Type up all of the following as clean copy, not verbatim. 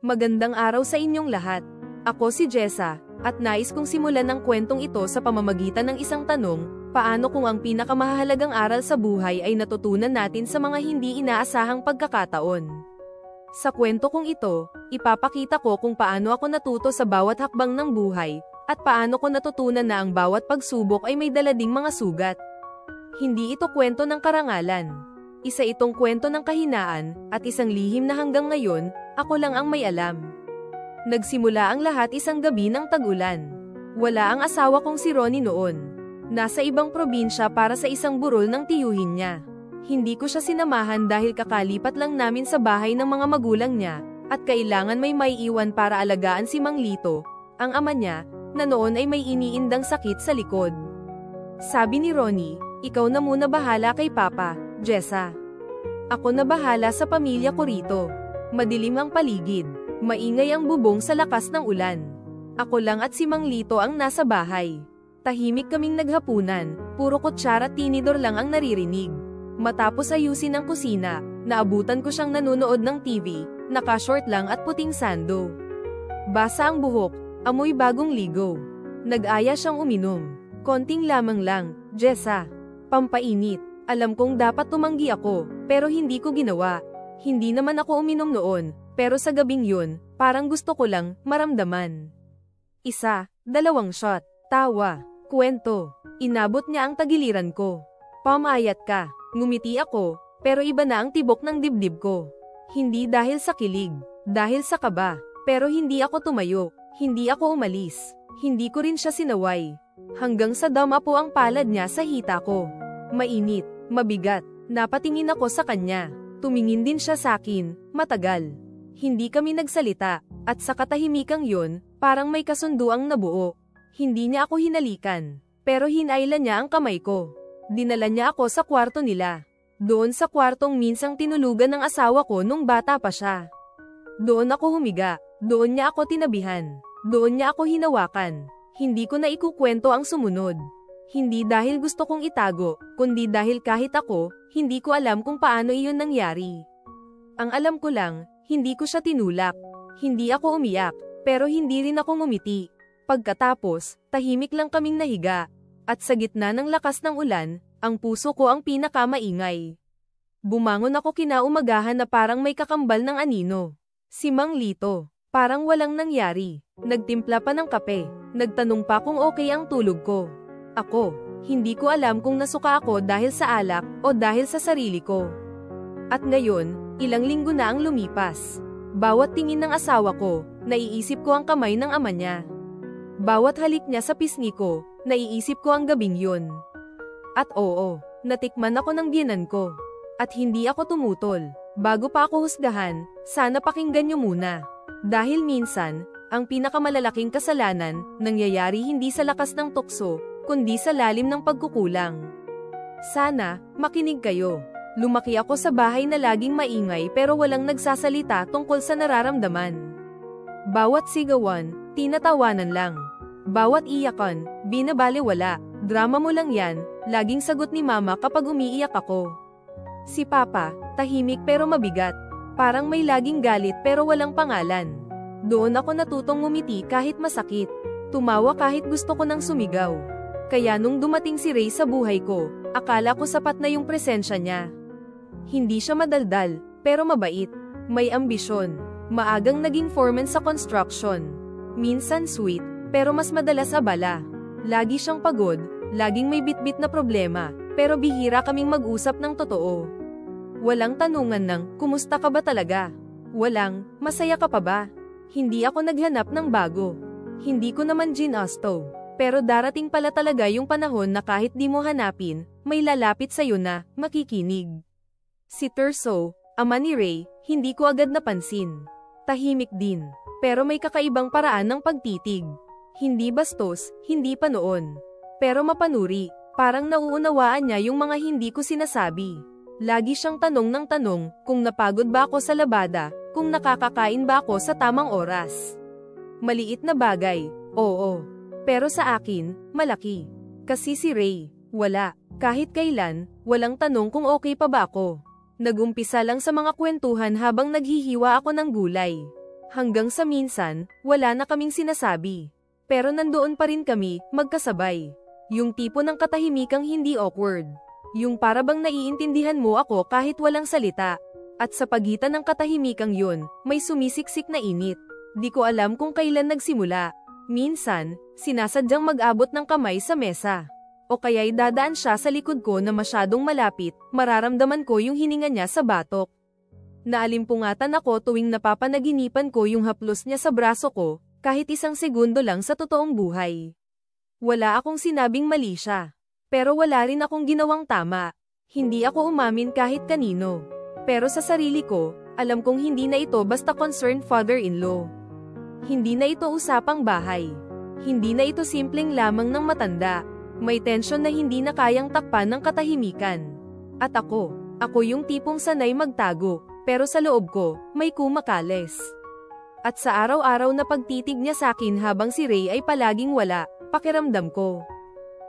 Magandang araw sa inyong lahat. Ako si Jessa, at nais kong simulan ang kwentong ito sa pamamagitan ng isang tanong, paano kung ang pinakamahalagang aral sa buhay ay natutunan natin sa mga hindi inaasahang pagkakataon? Sa kwento kong ito, ipapakita ko kung paano ako natuto sa bawat hakbang ng buhay, at paano ko natutunan na ang bawat pagsubok ay may dala ding mga sugat. Hindi ito kwento ng karangalan. Isa itong kwento ng kahinaan, at isang lihim na hanggang ngayon, ako lang ang may alam. Nagsimula ang lahat isang gabi ng tag-ulan. Wala ang asawa kong si Ronnie noon. Nasa ibang probinsya para sa isang burol ng tiyuhin niya. Hindi ko siya sinamahan dahil kakalipat lang namin sa bahay ng mga magulang niya, at kailangan may maiiwan para alagaan si Mang Lito, ang ama niya, na noon ay may iniindang sakit sa likod. Sabi ni Ronnie, ikaw na muna bahala kay Papa, Jessa. Ako na bahala sa pamilya ko rito. Madilim ang paligid. Maingay ang bubong sa lakas ng ulan. Ako lang at si Mang Lito ang nasa bahay. Tahimik kaming naghapunan, puro kutsara at tinidor lang ang naririnig. Matapos ayusin ang kusina, naabutan ko siyang nanonood ng TV, naka-short lang at puting sando. Basa ang buhok, amoy bagong ligo. Nag-aya siyang uminom. Konting lamang lang, Jessa. Pampainit. Alam kong dapat tumanggi ako, pero hindi ko ginawa. Hindi naman ako uminom noon, pero sa gabing yun, parang gusto ko lang maramdaman. 1, 2 shot, tawa, kwento. Inabot niya ang tagiliran ko. Pamayat ka, ngumiti ako, pero iba na ang tibok ng dibdib ko. Hindi dahil sa kilig, dahil sa kaba, pero hindi ako tumayo, hindi ako umalis, hindi ko rin siya sinaway. Hanggang sa dama po ang palad niya sa hita ko. Mainit, mabigat, napatingin ako sa kanya. Tumingin din siya sa akin, matagal. Hindi kami nagsalita, at sa katahimikang yun, parang may kasunduang nabuo. Hindi niya ako hinalikan, pero hinailan niya ang kamay ko. Dinala niya ako sa kwarto nila. Doon sa kwartong minsang tinulugan ng asawa ko nung bata pa siya. Doon ako humiga, doon niya ako tinabihan, doon niya ako hinawakan. Hindi ko na ikukwento ang sumunod. Hindi dahil gusto kong itago, kundi dahil kahit ako, hindi ko alam kung paano iyon nangyari. Ang alam ko lang, hindi ko siya tinulak. Hindi ako umiyak, pero hindi rin ako ngumiti. Pagkatapos, tahimik lang kaming nahiga. At sa gitna ng lakas ng ulan, ang puso ko ang pinakamaingay. Bumangon ako kinaumagahan na parang may kakambal ng anino. Si Mang Lito, parang walang nangyari. Nagtimpla pa ng kape, nagtanong pa kung okay ang tulog ko. Ako, hindi ko alam kung nasuka ako dahil sa alak o dahil sa sarili ko. At ngayon, ilang linggo na ang lumipas. Bawat tingin ng asawa ko, naiisip ko ang kamay ng ama niya. Bawat halik niya sa pisngi ko, naiisip ko ang gabing yun. At oo, natikman ako ng biyenan ko. At hindi ako tumutol. Bago pa ako husgahan, sana pakinggan niyo muna. Dahil minsan, ang pinakamalalaking kasalanan, nangyayari hindi sa lakas ng tukso, kundi sa lalim ng pagkukulang. Sana, makinig kayo. Lumaki ako sa bahay na laging maingay pero walang nagsasalita tungkol sa nararamdaman. Bawat sigawan, tinatawanan lang. Bawat iyakan, binabalewala. Drama mo lang yan, laging sagot ni mama kapag umiiyak ako. Si papa, tahimik pero mabigat. Parang may laging galit pero walang pangalan. Doon ako natutong ngumiti kahit masakit. Tumawa kahit gusto ko nang sumigaw. Kaya nung dumating si Ray sa buhay ko, akala ko sapat na yung presensya niya. Hindi siya madaldal, pero mabait. May ambisyon. Maagang naging foreman sa construction. Minsan sweet, pero mas madalas abala. Lagi siyang pagod, laging may bitbit na problema, pero bihira kaming mag-usap ng totoo. Walang tanungan ng, kumusta ka ba talaga? Walang, masaya ka pa ba? Hindi ako naghanap ng bago. Hindi ko naman ginasto. Pero darating pala talaga yung panahon na kahit di mo hanapin, may lalapit sa'yo na, makikinig. Si Terso, ama ni Ray, hindi ko agad napansin. Tahimik din, pero may kakaibang paraan ng pagtitig. Hindi bastos, hindi pa noon. Pero mapanuri, parang nauunawaan niya yung mga hindi ko sinasabi. Lagi siyang tanong ng tanong, kung napagod ba ako sa labada, kung nakakakain ba ako sa tamang oras. Maliit na bagay, oo. Pero sa akin, malaki. Kasi si Ray, wala. Kahit kailan, walang tanong kung okay pa ba ako. Nagumpisa lang sa mga kwentuhan habang naghihiwa ako ng gulay. Hanggang sa minsan, wala na kaming sinasabi. Pero nandoon pa rin kami, magkasabay. Yung tipo ng katahimikang hindi awkward. Yung para bang naiintindihan mo ako kahit walang salita. At sa pagitan ng katahimikang yun, may sumisiksik na init. Di ko alam kung kailan nagsimula. Minsan, sinasadyang mag-abot ng kamay sa mesa. O kaya'y dadaan siya sa likod ko na masyadong malapit, mararamdaman ko yung hininga niya sa batok. Naalimpungatan ako tuwing napapanaginipan ko yung haplos niya sa braso ko, kahit isang segundo lang sa totoong buhay. Wala akong sinabing mali siya. Pero wala rin akong ginawang tama. Hindi ako umamin kahit kanino. Pero sa sarili ko, alam kong hindi na ito basta concerned father-in-law. Hindi na ito usapang bahay. Hindi na ito simpleng lamang ng matanda. May tensyon na hindi na kayang takpan ng katahimikan. At ako yung tipong sanay magtago. Pero sa loob ko, may kumakales. At sa araw-araw na pagtitig niya sa akin habang si Ray ay palaging wala, pakiramdam ko.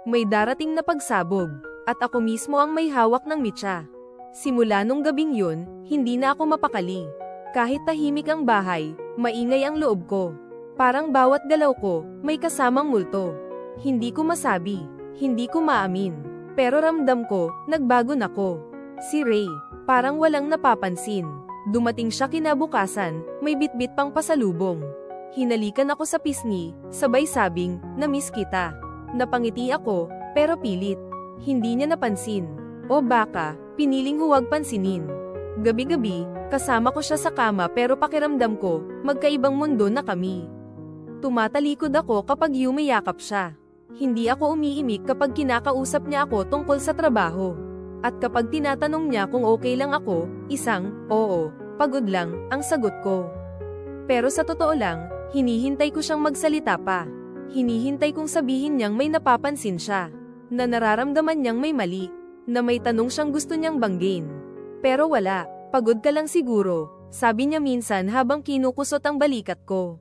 May darating na pagsabog, at ako mismo ang may hawak ng mitsa. Simula nung gabing yun, hindi na ako mapakali. Kahit tahimik ang bahay, maingay ang loob ko. Parang bawat galaw ko, may kasamang multo. Hindi ko masabi, hindi ko maamin. Pero ramdam ko, nagbago na ko. Si Ray, parang walang napapansin. Dumating siya kinabukasan, may bitbit pang pasalubong. Hinalikan ako sa pisngi, sabay sabing, "Na-miss kita." Napangiti ako, pero pilit. Hindi niya napansin. O baka, piniling huwag pansinin. Gabi-gabi, kasama ko siya sa kama pero pakiramdam ko, magkaibang mundo na kami. Tumatalikod ako kapag yumayakap siya. Hindi ako umiimik kapag kinakausap niya ako tungkol sa trabaho. At kapag tinatanong niya kung okay lang ako, isang, "Oo, pagod lang," ang sagot ko. Pero sa totoo lang, hinihintay ko siyang magsalita pa. Hinihintay kong sabihin niyang may napapansin siya. Na nararamdaman niyang may mali. Na may tanong siyang gusto niyang banggin. Pero wala, "Pagod ka lang siguro," sabi niya minsan habang kinukusot ang balikat ko.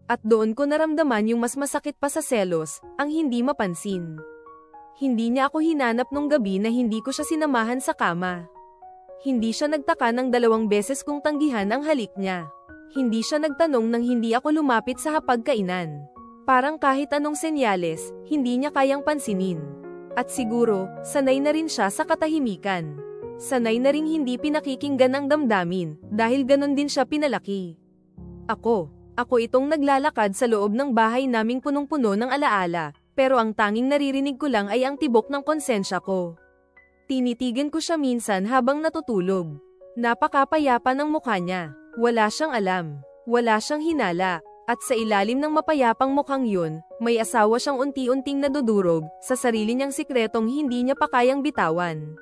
At doon ko naramdaman yung mas masakit pa sa selos, ang hindi mapansin. Hindi niya ako hinanap nung gabi na hindi ko siya sinamahan sa kama. Hindi siya nagtaka ng 2 beses kung tanggihan ang halik niya. Hindi siya nagtanong nang hindi ako lumapit sa hapagkainan. Parang kahit anong senyales, hindi niya kayang pansinin. At siguro, sanay na rin siya sa katahimikan. Sanay na ring hindi pinakikinggan ang damdamin, dahil ganon din siya pinalaki. Ako itong naglalakad sa loob ng bahay naming punong-puno ng alaala. Pero ang tanging naririnig ko lang ay ang tibok ng konsensya ko. Tinitigan ko siya minsan habang natutulog. Napakapayapa ng mukha niya. Wala siyang alam. Wala siyang hinala. At sa ilalim ng mapayapang mukhang yun, may asawa siyang unti-unting nadudurog sa sarili niyang sikretong hindi niya pa kayang bitawan.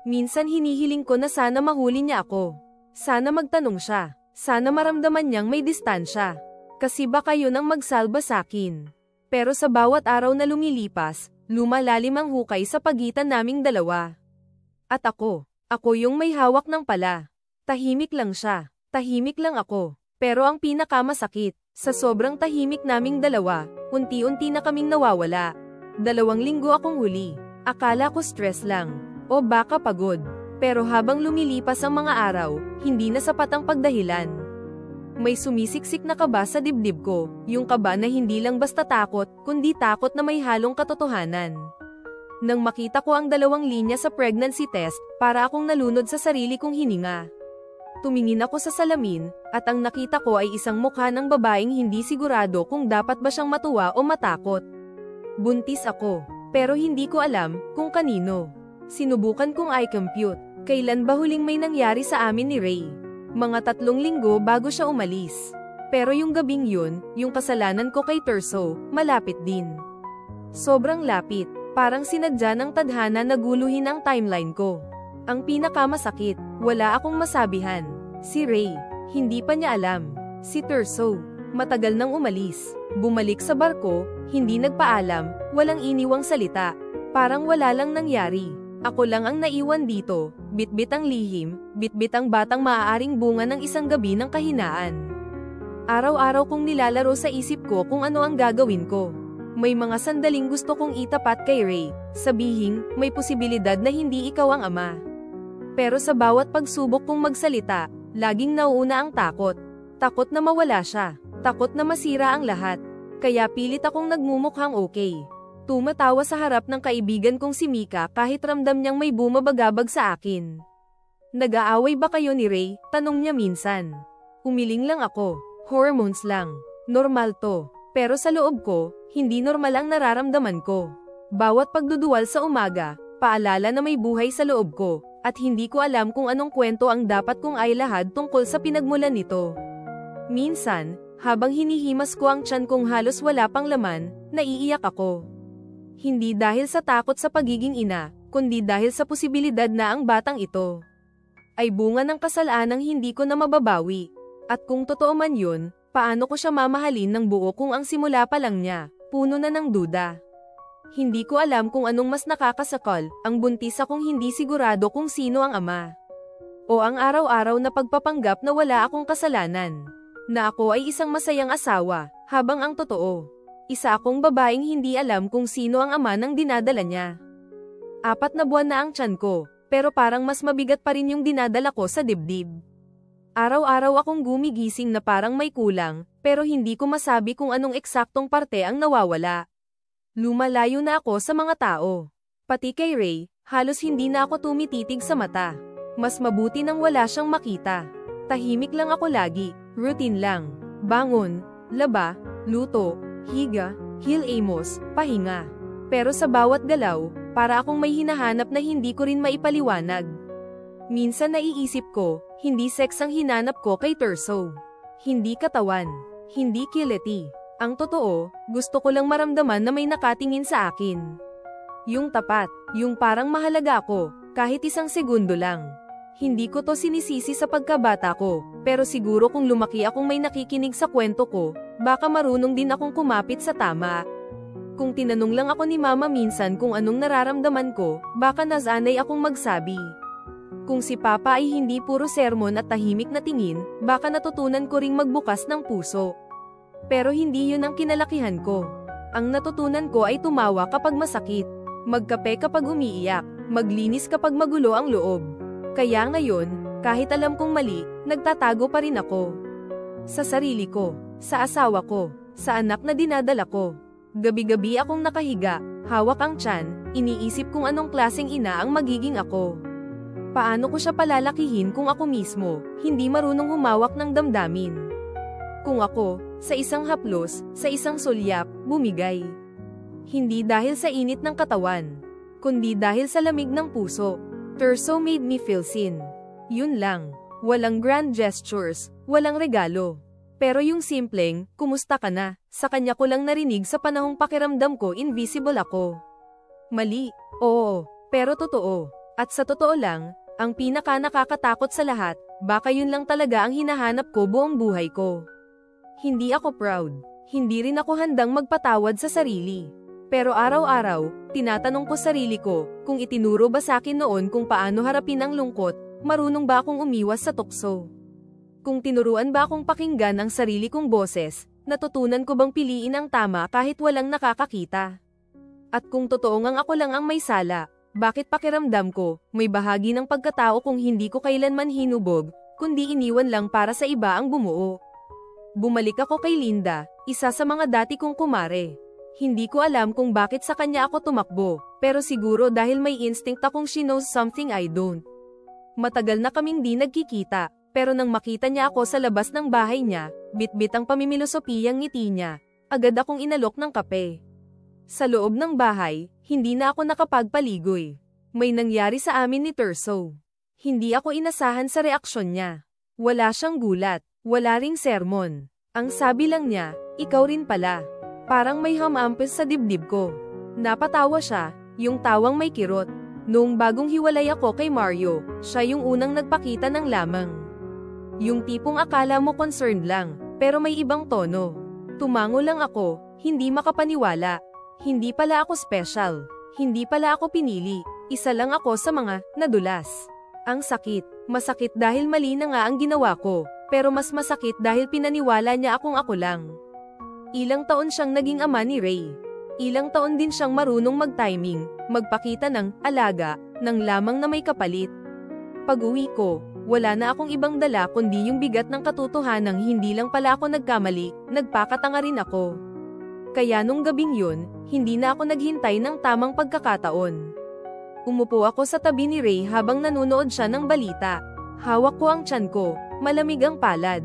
Minsan hinihiling ko na sana mahuli niya ako. Sana magtanong siya. Sana maramdaman niyang may distansya. Kasi baka yun ang magsalba sa akin. Pero sa bawat araw na lumilipas, lumalalim ang hukay sa pagitan naming dalawa. At ako yung may hawak ng pala. Tahimik lang siya, tahimik lang ako. Pero ang pinakamasakit, sa sobrang tahimik naming dalawa, unti-unti na kaming nawawala. 2 linggo akong huli. Akala ko stress lang, o baka pagod. Pero habang lumilipas ang mga araw, hindi na sapat ang pagdahilan. May sumisiksik na kaba sa dibdib ko, yung kaba na hindi lang basta takot, kundi takot na may halong katotohanan. Nang makita ko ang 2 linya sa pregnancy test, para akong nalunod sa sarili kong hininga. Tumingin ako sa salamin, at ang nakita ko ay isang mukha ng babaeng hindi sigurado kung dapat ba siyang matuwa o matakot. Buntis ako, pero hindi ko alam kung kanino. Sinubukan kong i-compute, kailan ba huling may nangyari sa amin ni Ray? Mga 3 linggo bago siya umalis. Pero yung gabing yun, yung kasalanan ko kay Terso, malapit din. Sobrang lapit, parang sinadya ng tadhana na guluhin ang timeline ko. Ang pinakamasakit, wala akong masabihan. Si Ray, hindi pa niya alam. Si Terso, matagal nang umalis. Bumalik sa barko, hindi nagpaalam, walang iniwang salita. Parang wala lang nangyari. Ako lang ang naiwan dito, bitbit ang lihim, bitbit ang batang maaaring bunga ng isang gabi ng kahinaan. Araw-araw kong nilalaro sa isip ko kung ano ang gagawin ko. May mga sandaling gusto kong itapat kay Ray, sabihing, may posibilidad na hindi ikaw ang ama. Pero sa bawat pagsubok kong magsalita, laging nauuna ang takot. Takot na mawala siya. Takot na masira ang lahat. Kaya pilit akong nagmumukhang okay. Tumatawa sa harap ng kaibigan kong si Mika kahit ramdam niyang may bumabagabag sa akin. Nag-aaway ba kayo ni Ray? Tanong niya minsan. Umiling lang ako. Hormones lang. Normal to. Pero sa loob ko, hindi normal ang nararamdaman ko. Bawat pagduduwal sa umaga, paalala na may buhay sa loob ko, at hindi ko alam kung anong kwento ang dapat kong ailahad tungkol sa pinagmulan nito. Minsan, habang hinihimas ko ang tiyan kong halos wala pang laman, naiiyak ako. Hindi dahil sa takot sa pagiging ina, kundi dahil sa posibilidad na ang batang ito ay bunga ng kasalanang hindi ko na mababawi. At kung totoo man yun, paano ko siya mamahalin ng buo kung ang simula pa lang niya, puno na ng duda. Hindi ko alam kung anong mas nakakasakal, ang buntis akong hindi sigurado kung sino ang ama. O ang araw-araw na pagpapanggap na wala akong kasalanan. Na ako ay isang masayang asawa, habang ang totoo, isa akong babaeng hindi alam kung sino ang ama ng dinadala niya. 4 na buwan na ang tiyan ko, pero parang mas mabigat pa rin yung dinadala ko sa dibdib. Araw-araw akong gumigising na parang may kulang, pero hindi ko masabi kung anong eksaktong parte ang nawawala. Lumalayo na ako sa mga tao. Pati kay Ray, halos hindi na ako tumititig sa mata. Mas mabuti nang wala siyang makita. Tahimik lang ako lagi, routine lang. Bangon, laba, luto, higa, hilamos, pahinga. Pero sa bawat galaw, para akong may hinahanap na hindi ko rin maipaliwanag. Minsan naiisip ko, hindi sex ang hinanap ko kay Terso. Hindi katawan. Hindi kiliti. Ang totoo, gusto ko lang maramdaman na may nakatingin sa akin. Yung tapat, yung parang mahalaga ako, kahit isang segundo lang. Hindi ko to sinisisi sa pagkabata ko, pero siguro kung lumaki akong may nakikinig sa kwento ko, baka marunong din akong kumapit sa tama. Kung tinanong lang ako ni Mama minsan kung anong nararamdaman ko, baka nasanay akong magsabi. Kung si Papa ay hindi puro sermon at tahimik na tingin, baka natutunan ko ring magbukas ng puso. Pero hindi yun ang kinalakihan ko. Ang natutunan ko ay tumawa kapag masakit, magkape kapag umiiyak, maglinis kapag magulo ang loob. Kaya ngayon, kahit alam kong mali, nagtatago pa rin ako. Sa sarili ko, sa asawa ko, sa anak na dinadala ko. Gabi-gabi akong nakahiga, hawak ang tiyan, iniisip kung anong klaseng ina ang magiging ako. Paano ko siya palalakihin kung ako mismo, hindi marunong humawak ng damdamin? Kung ako, sa isang haplos, sa isang sulyap, bumigay. Hindi dahil sa init ng katawan, kundi dahil sa lamig ng puso. Terso made me feel seen. Yun lang. Walang grand gestures, walang regalo. Pero yung simpleng, kumusta ka na, sa kanya ko lang narinig sa panahong pakiramdam ko invisible ako. Mali, oo, pero totoo. At sa totoo lang, ang pinaka nakakatakot sa lahat, baka yun lang talaga ang hinahanap ko buong buhay ko. Hindi ako proud. Hindi rin ako handang magpatawad sa sarili. Pero araw-araw, tinatanong ko sarili ko, kung itinuro ba sa akin noon kung paano harapin ang lungkot, marunong ba akong umiwas sa tukso? Kung tinuruan ba akong pakinggan ang sarili kong boses, natutunan ko bang piliin ang tama kahit walang nakakakita? At kung totoo ngang ako lang ang may sala, bakit pakiramdam ko, may bahagi ng pagkatao kong hindi ko kailanman hinubog, kundi iniwan lang para sa iba ang bumuo? Bumalik ako kay Linda, isa sa mga dati kong kumare. Hindi ko alam kung bakit sa kanya ako tumakbo, pero siguro dahil may instinct akong she knows something I don't. Matagal na kaming di nagkikita, pero nang makita niya ako sa labas ng bahay niya, bit-bit ang pamimilosopiyang ngiti niya, agad akong inalok ng kape. Sa loob ng bahay, hindi na ako nakapagpaligoy. May nangyari sa amin ni Terso. Hindi ako inasahan sa reaksyon niya. Wala siyang gulat, wala ring sermon. Ang sabi lang niya, ikaw rin pala. Parang may hamampes sa dibdib ko. Napatawa siya, yung tawang may kirot. Noong bagong hiwalay ako kay Mario, siya yung unang nagpakita ng lamang. Yung tipong akala mo concerned lang, pero may ibang tono. Tumango lang ako, hindi makapaniwala. Hindi pala ako special. Hindi pala ako pinili. Isa lang ako sa mga nadulas. Ang sakit. Masakit dahil mali na nga ang ginawa ko, pero mas masakit dahil pinaniwala niya akong ako lang. Ilang taon siyang naging ama ni Ray. Ilang taon din siyang marunong mag-timing, magpakita ng alaga, ng lamang na may kapalit. Pag-uwi ko, Wala na akong ibang dala kundi yung bigat ng katotohanang hindi lang pala ako nagkamali, nagpakatanga rin ako. Kaya nung gabing yun, hindi na ako naghintay ng tamang pagkakataon. Umupo ako sa tabi ni Ray habang nanonood siya ng balita. Hawak ko ang tiyan ko, malamig ang palad.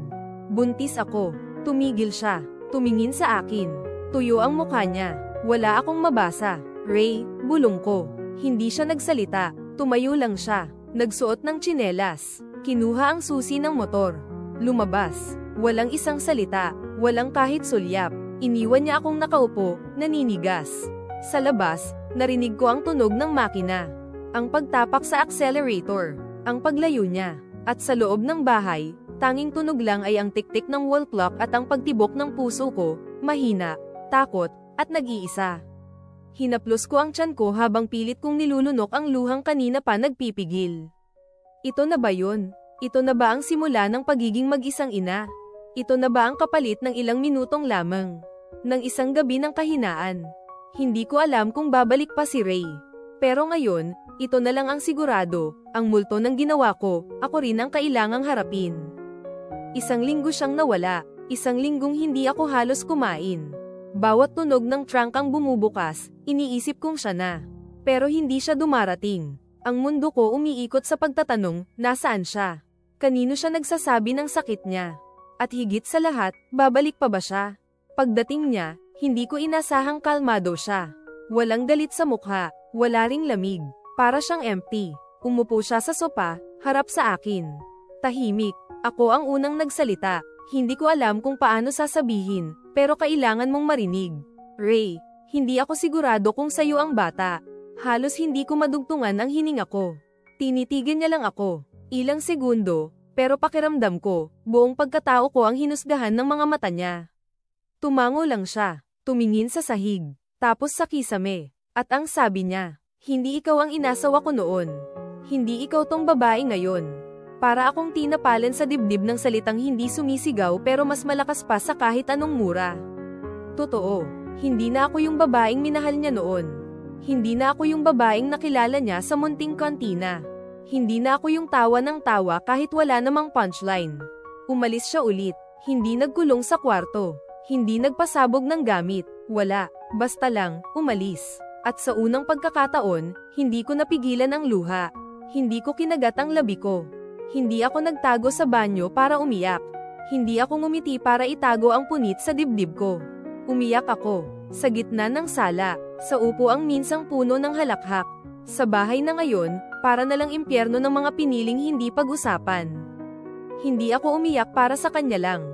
Buntis ako. Tumigil siya. Tumingin sa akin. Tuyo ang mukha niya. Wala akong mabasa. Ray, bulong ko. Hindi siya nagsalita. Tumayo lang siya. Nagsuot ng tsinelas. Kinuha ang susi ng motor. Lumabas. Walang isang salita. Walang kahit sulyap. Iniwan niya akong nakaupo, naninigas. Sa labas, narinig ko ang tunog ng makina. Ang pagtapak sa accelerator. Ang paglayo niya. At sa loob ng bahay, tanging tunog lang ay ang tiktik ng wall clock at ang pagtibok ng puso ko, mahina, takot, at nag-iisa. Hinaplos ko ang tiyan ko habang pilit kong nilulunok ang luhang kanina pa nagpipigil. Ito na ba yun? Ito na ba ang simula ng pagiging mag-isang ina? Ito na ba ang kapalit ng ilang minutong lamang? Ng isang gabi ng kahinaan? Hindi ko alam kung babalik pa si Ray. Pero ngayon, ito na lang ang sigurado, ang multo ng ginawa ko, ako rin ang kailangang harapin. Isang linggo siyang nawala, isang linggong hindi ako halos kumain. Bawat tunog ng trunk ang bumubukas, iniisip kong siya na. Pero hindi siya dumarating. Ang mundo ko umiikot sa pagtatanong, nasaan siya? Kanino siya nagsasabi ng sakit niya? At higit sa lahat, babalik pa ba siya? Pagdating niya, hindi ko inasahang kalmado siya. Walang galit sa mukha, wala ring lamig. Para siyang empty. Umupo siya sa sopa, harap sa akin. Tahimik. Ako ang unang nagsalita. Hindi ko alam kung paano sasabihin, pero kailangan mong marinig. Ray, hindi ako sigurado kung sayo ang bata. Halos hindi ko madugtungan ang hininga ko. Tinitigan niya lang ako. Ilang segundo, pero pakiramdam ko, buong pagkatao ko ang hinusgahan ng mga mata niya. Tumango lang siya, tumingin sa sahig, tapos sa kisame. At ang sabi niya, hindi ikaw ang inasawa ko noon. Hindi ikaw tong babae ngayon. Para akong tinapalan sa dibdib ng salitang hindi sumisigaw pero mas malakas pa sa kahit anong mura. Totoo, hindi na ako yung babaeng minahal niya noon. Hindi na ako yung babaeng nakilala niya sa munting kantina. Hindi na ako yung tawa ng tawa kahit wala namang punchline. Umalis siya ulit. Hindi nagkulong sa kwarto. Hindi nagpasabog ng gamit. Wala. Basta lang, umalis. At sa unang pagkakataon, hindi ko napigilan ang luha. Hindi ko kinagat ang labi ko. Hindi ako nagtago sa banyo para umiyak. Hindi ako ngumiti para itago ang punit sa dibdib ko. Umiyak ako. Sa gitna ng sala, sa upo ang minsang puno ng halakhak. Sa bahay na ngayon, para na lang impyerno ng mga piniling hindi pag-usapan. Hindi ako umiyak para sa kanya lang.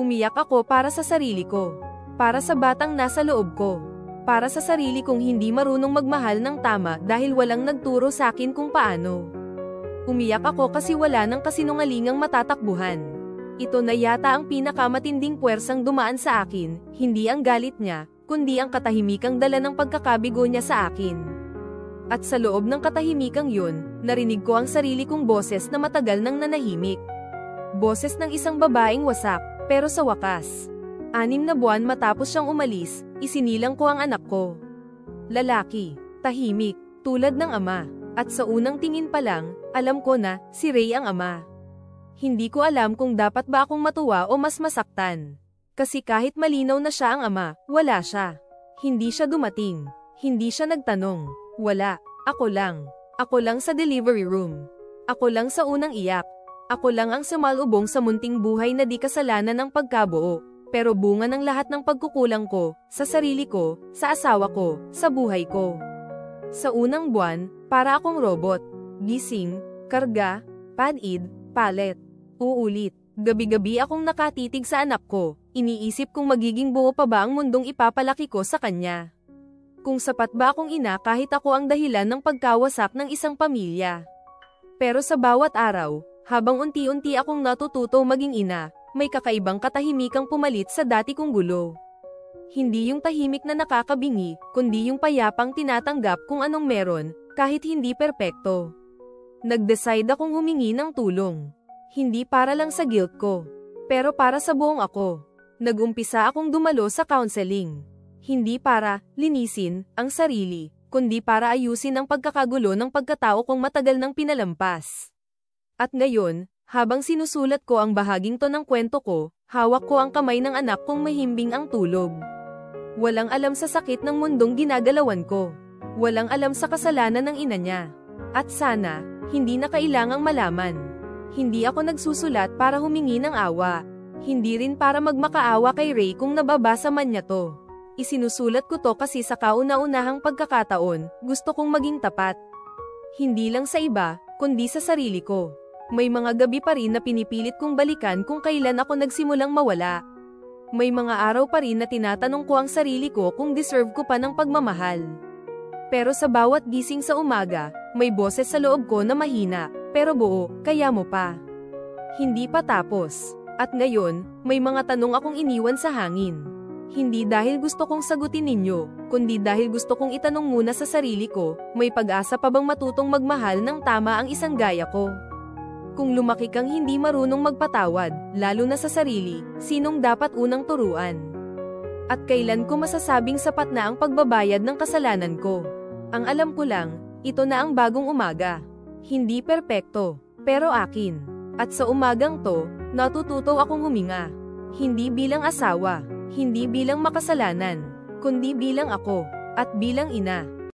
Umiyak ako para sa sarili ko. Para sa batang nasa loob ko. Para sa sarili kong hindi marunong magmahal ng tama dahil walang nagturo sa akin kung paano. Umiyak ako kasi wala nang kasinungalingang matatakbuhan. Ito na yata ang pinakamatinding puwersang dumaan sa akin, hindi ang galit niya, kundi ang katahimikang dala ng pagkakabigo niya sa akin. At sa loob ng katahimikang yun, narinig ko ang sarili kong boses na matagal nang nanahimik. Boses ng isang babaeng wasak, pero sa wakas. 6 na buwan matapos siyang umalis, isinilang ko ang anak ko. Lalaki, tahimik, tulad ng ama, at sa unang tingin pa lang, alam ko na, si Ray ang ama. Hindi ko alam kung dapat ba akong matuwa o mas masaktan. Kasi kahit malinaw na siya ang ama, wala siya. Hindi siya dumating. Hindi siya nagtanong. Wala. Ako lang. Ako lang sa delivery room. Ako lang sa unang iyak. Ako lang ang sumalubong sa munting buhay na di kasalanan ng pagkabuo. Pero bunga ng lahat ng pagkukulang ko, sa sarili ko, sa asawa ko, sa buhay ko. Sa unang buwan, para akong robot. Gising, karga, pad-id, palet. Uulit, gabi-gabi akong nakatitig sa anak ko, iniisip kung magiging buo pa ba ang mundong ipapalaki ko sa kanya. Kung sapat ba akong ina kahit ako ang dahilan ng pagkawasak ng isang pamilya. Pero sa bawat araw, habang unti-unti akong natututo maging ina, may kakaibang katahimikang pumalit sa dati kong gulo. Hindi yung tahimik na nakakabingi, kundi yung payapang tinatanggap kung anong meron, kahit hindi perpekto. Nag-decide akong humingi ng tulong. Hindi para lang sa guilt ko, pero para sa buong ako. Nag-umpisa akong dumalo sa counseling. Hindi para linisin ang sarili, kundi para ayusin ang pagkakagulo ng pagkatao kong matagal nang pinalampas. At ngayon, Habang sinusulat ko ang bahaging to ng kwento ko, hawak ko ang kamay ng anak kong mahimbing ang tulog. Walang alam sa sakit ng mundong ginagalawan ko. Walang alam sa kasalanan ng ina niya. At sana, hindi na kailangang malaman. Hindi ako nagsusulat para humingi ng awa. Hindi rin para magmakaawa kay Ray kung nababasa man niya to. Isinusulat ko to kasi sa kauna-unahang pagkakataon, gusto kong maging tapat. Hindi lang sa iba, kundi sa sarili ko. May mga gabi pa rin na pinipilit kong balikan kung kailan ako nagsimulang mawala. May mga araw pa rin na tinatanong ko ang sarili ko kung deserve ko pa ng pagmamahal. Pero sa bawat gising sa umaga, may boses sa loob ko na mahina, pero buo, kaya mo pa. Hindi pa tapos. At ngayon, may mga tanong akong iniwan sa hangin. Hindi dahil gusto kong sagutin ninyo, kundi dahil gusto kong itanong muna sa sarili ko, may pag-asa pa bang matutong magmahal ng tama ang isang gaya ko? Kung lumaki kang hindi marunong magpatawad, lalo na sa sarili, sinong dapat unang turuan? At kailan ko masasabing sapat na ang pagbabayad ng kasalanan ko? Ang alam ko lang, ito na ang bagong umaga. Hindi perpekto, pero akin. At sa umagang to, natututo akong huminga. Hindi bilang asawa, hindi bilang makasalanan, kundi bilang ako, at bilang ina.